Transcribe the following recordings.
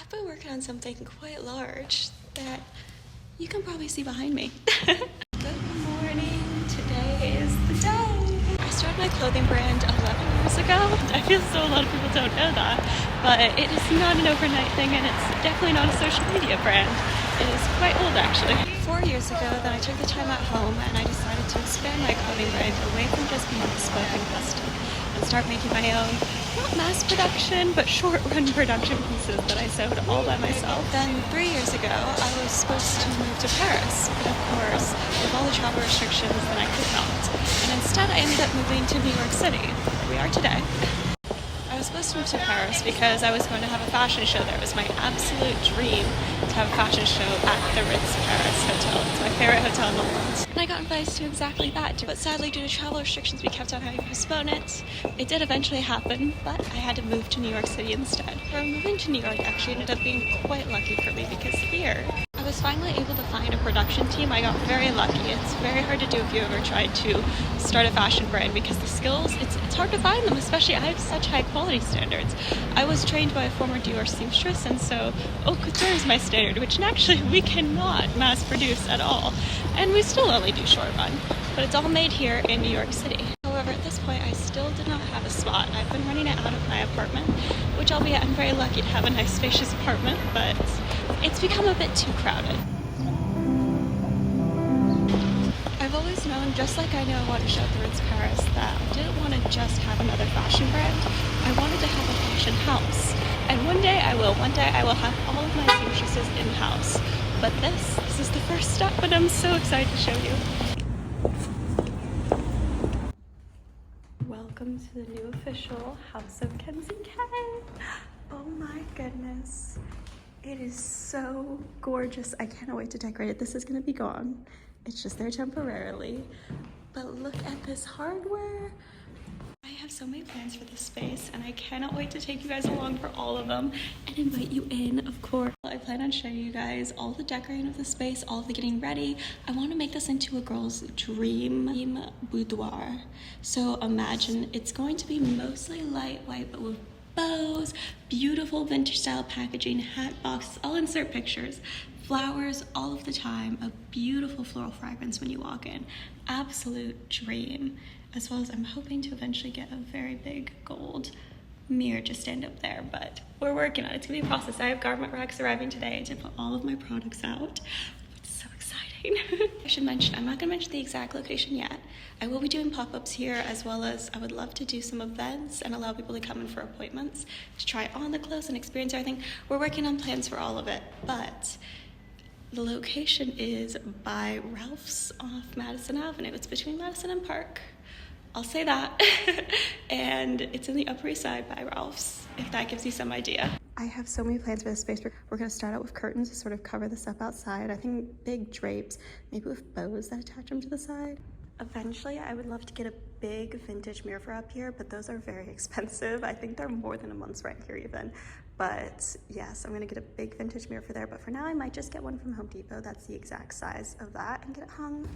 I've been working on something quite large that you can probably see behind me. Good morning, today is the day. I started my clothing brand 11 years ago. I feel as though a lot of people don't know that, but it is not an overnight thing, and it's definitely not a social media brand. It is quite old, actually. 4 years ago, then I took the time at home and I decided to expand my clothing brand away from just being bespoke and custom and start making my own, not mass production, but short-run production pieces that I sewed all by myself. Then 3 years ago, I was supposed to move to Paris, but of course, with all the travel restrictions, then I could not. And instead, I ended up moving to New York City, where we are today. I was supposed to move to Paris because I was going to have a fashion show there. It was my absolute dream to have a fashion show at the Ritz Paris Hotel. It's my favorite hotel in the world. And I got invited to exactly that. But sadly, due to travel restrictions, we kept on having to postpone it. It did eventually happen, but I had to move to New York City instead. Moving to New York actually ended up being quite lucky for me because here, I was finally able to find a production team. I got very lucky. It's very hard to do if you ever tried to start a fashion brand because the skills, it's hard to find them, especially I have such high quality standards. I was trained by a former Dior seamstress, and so haute couture is my standard, which actually we cannot mass produce at all. And we still only do short run, but it's all made here in New York City. However, at this point, I still did not have a spot. I've been running it out of my apartment, which albeit I'm very lucky to have a nice spacious apartment, but it's become a bit too crowded. I've always known, just like I know I want to show at the Ritz Paris, that I didn't want to just have another fashion brand. I wanted to have a fashion house. And one day I will. One day I will have all of my seamstresses in-house. But this is the first step, and I'm so excited to show you. Welcome to the new official House of Kenzie K. Oh my goodness. It is so gorgeous. I cannot wait to decorate it. This is gonna be gone. It's just there temporarily. But look at this hardware. I have so many plans for this space, and I cannot wait to take you guys along for all of them and invite you in, of course. I plan on showing you guys all the decorating of the space, all of the getting ready. I want to make this into a girl's dream boudoir. So imagine it's going to be mostly light white, but with bows, beautiful vintage style packaging, hat boxes. I'll insert pictures. Flowers all of the time, a beautiful floral fragrance when you walk in. Absolute dream. As well as I'm hoping to eventually get a very big gold mirror to stand up there, but we're working on it. It's gonna be a process. I have garment racks arriving today to put all of my products out. It's so exciting. I should mention, I'm not gonna mention the exact location yet. I will be doing pop-ups here, as well as I would love to do some events and allow people to come in for appointments to try on the clothes and experience everything. We're working on plans for all of it, but the location is by Ralph's off Madison Avenue. It's between Madison and Park. I'll say that. And it's in the Upper East Side by Ralph's, if that gives you some idea. I have so many plans for this space. We're gonna start out with curtains to sort of cover this up outside. I think big drapes, maybe with bows that attach them to the side. Eventually, I would love to get a big vintage mirror for up here, but those are very expensive. I think they're more than a month's rent here even. But yes, I'm gonna get a big vintage mirror for there. But for now, I might just get one from Home Depot. That's the exact size of that, and get it hung.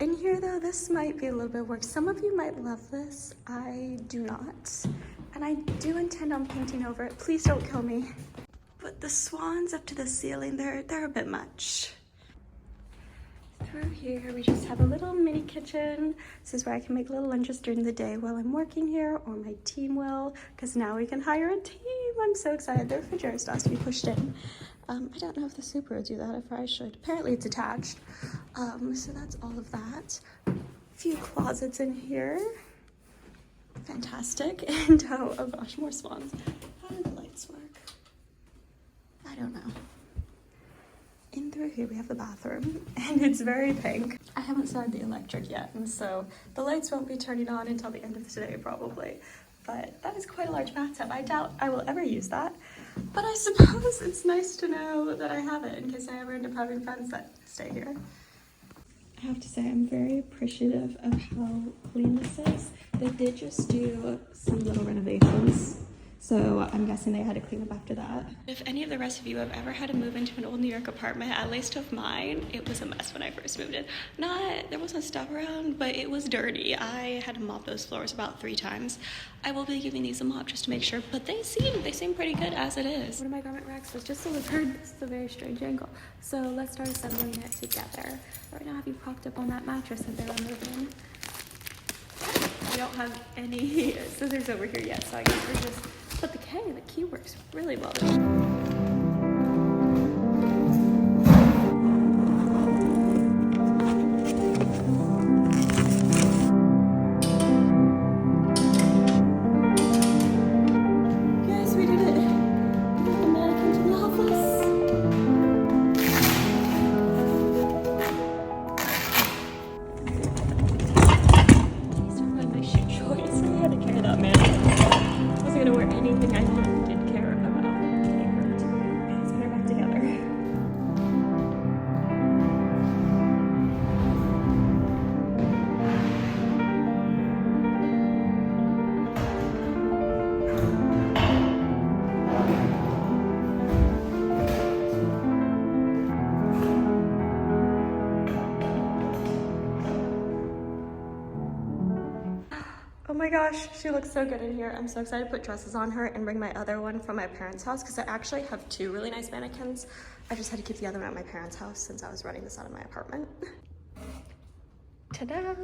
In here though, this might be a little bit of work. Some of you might love this. I do not. And I do intend on painting over it. Please don't kill me. But the swans up to the ceiling, they're a bit much. Through here, we just have a little mini kitchen. This is where I can make little lunches during the day while I'm working here, or my team will, because now we can hire a team. I'm so excited. The refrigerator still has to be pushed in. I don't know if the Super will do that, if I should. Apparently it's attached. So that's all of that. A few closets in here. Fantastic. And oh gosh, more swans. How do the lights work? I don't know. In through here we have the bathroom, and it's very pink. I haven't started the electric yet, and so the lights won't be turning on until the end of today probably. But that is quite a large bathtub. I doubt I will ever use that, but I suppose it's nice to know that I have it in case I ever end up having friends that stay here. I have to say I'm very appreciative of how clean this is. They did just do some little renovations, So I'm guessing they had to clean up after that. If any of the rest of you have ever had to move into an old New York apartment, at least of mine, it was a mess when I first moved in. There wasn't stuff around, but it was dirty. I had to mop those floors about 3 times. I will be giving these a mop just to make sure, but they seem pretty good as it is. One of my garment racks was just delivered. This is a very strange angle. So let's start assembling it together. Right now I have you propped up on that mattress that they're removing. We don't have any scissors over here yet, so I guess we're just, but the key works really well. Yes, we did it. We got the mannequin to the office. Anything I did care about getting hurt. Let's get her back together. Oh my gosh, she looks so good in here. I'm so excited to put dresses on her and bring my other one from my parents' house because I actually have 2 really nice mannequins. I just had to keep the other one at my parents' house since I was running this out of my apartment. Ta-da!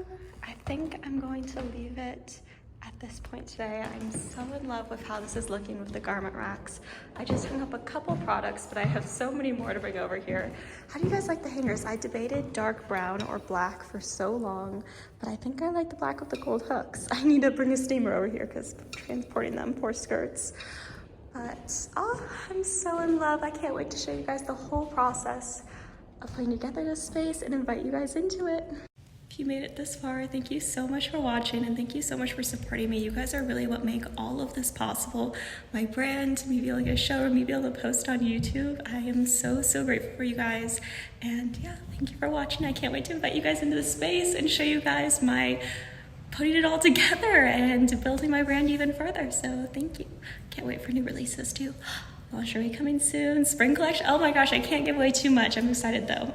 I think I'm going to leave it at this point today. I'm so in love with how this is looking with the garment racks. I just hung up a couple products, but I have so many more to bring over here. How do you guys like the hangers? I debated dark brown or black for so long, but I think I like the black with the gold hooks. I need to bring a steamer over here because I'm transporting them, poor skirts. But, oh, I'm so in love. I can't wait to show you guys the whole process of putting together this space and invite you guys into it. If you made it this far, thank you so much for watching and thank you so much for supporting me. You guys are really what make all of this possible. My brand, me being able to get a show, or me being able to post on YouTube. I am so, so grateful for you guys. And yeah, thank you for watching. I can't wait to invite you guys into the space and show you guys my putting it all together and building my brand even further. So thank you. Can't wait for new releases too. Lingerie coming soon, spring collection. Oh my gosh, I can't give away too much. I'm excited though.